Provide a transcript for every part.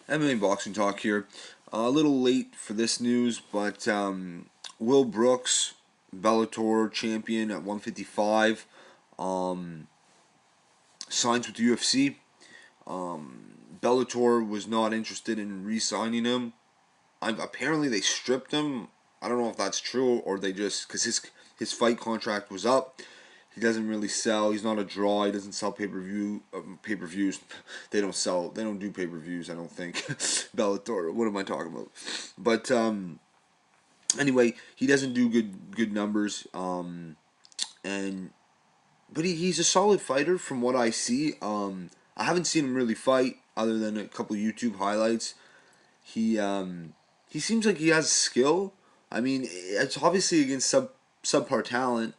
MMA Boxing Talk here. A little late for this news, but Will Brooks, Bellator champion at 155, signs with the UFC. Bellator was not interested in re-signing him. Apparently, they stripped him. I don't know if that's true or they just because his fight contract was up. He doesn't really sell. He's not a draw. He doesn't sell pay-per-views. They don't sell. They don't do pay-per-views. I don't think. Bellator. What am I talking about? But anyway, he doesn't do good numbers. And but he's a solid fighter from what I see. I haven't seen him really fight other than a couple YouTube highlights. He seems like he has skill. I mean, it's obviously against subpar talent.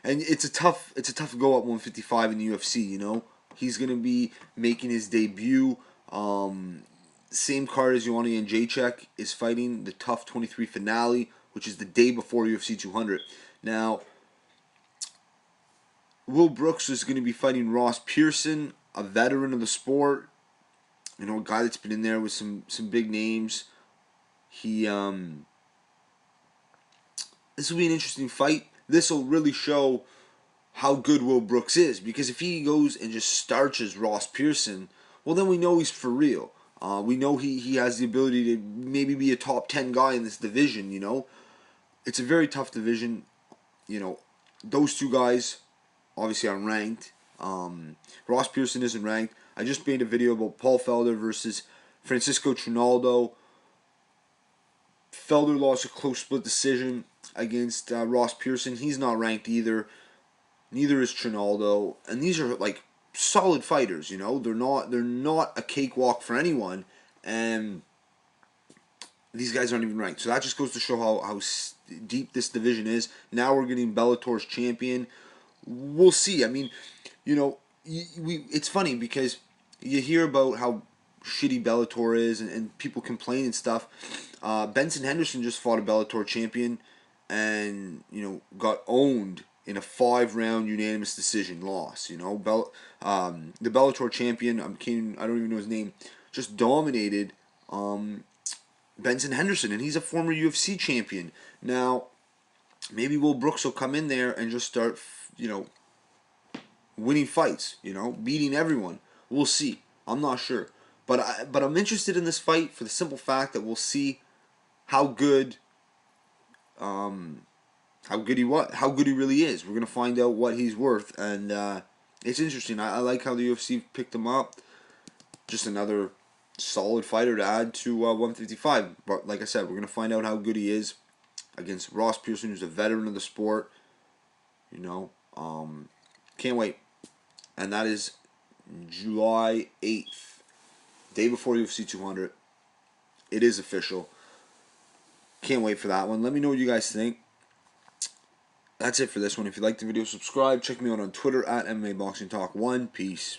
And it's a tough go up 155 in the UFC. You know, he's gonna be making his debut. Same card as Joanna and Jedrzejczyk is fighting the TUF 23 finale, which is the day before UFC 200. Now, Will Brooks is going to be fighting Ross Pearson, a veteran of the sport. You know, a guy that's been in there with some big names. He This will be an interesting fight. This will really show how good Will Brooks is, because if he goes and just starches Ross Pearson, well, then we know he's for real. We know he has the ability to maybe be a top 10 guy in this division. You know, it's a very tough division. You know, those two guys obviously are ranked. Ross Pearson isn't ranked. I just made a video about Paul Felder versus Francisco Trinaldo. Felder lost a close split decision against Ross Pearson. He's not ranked either. Neither is Trinaldo. And these are like solid fighters. You know, they're not a cakewalk for anyone. And these guys aren't even ranked. So that just goes to show how deep this division is. Now we're getting Bellator's champion. We'll see. I mean, you know, it's funny because you hear about how shitty Bellator is and people complain and stuff. Benson Henderson just fought a Bellator champion and, you know, got owned in a 5-round unanimous decision loss. You know, the Bellator champion, I don't even know his name, just dominated Benson Henderson, and he's a former UFC champion. Now, maybe Will Brooks will come in there and just start, you know, winning fights, you know, beating everyone. We'll see. I'm not sure. But I'm interested in this fight for the simple fact that we'll see how good how good he really is. We're gonna find out what he's worth, and it's interesting. I like how the UFC picked him up. Just another solid fighter to add to 155. But like I said, we're gonna find out how good he is against Ross Pearson, who's a veteran of the sport. You know, can't wait. And that is July 8th, day before UFC 200. It is official. Can't wait for that one. Let me know what you guys think. That's it for this one. If you liked the video, subscribe. Check me out on Twitter at MMA Boxing Talk 1. Peace.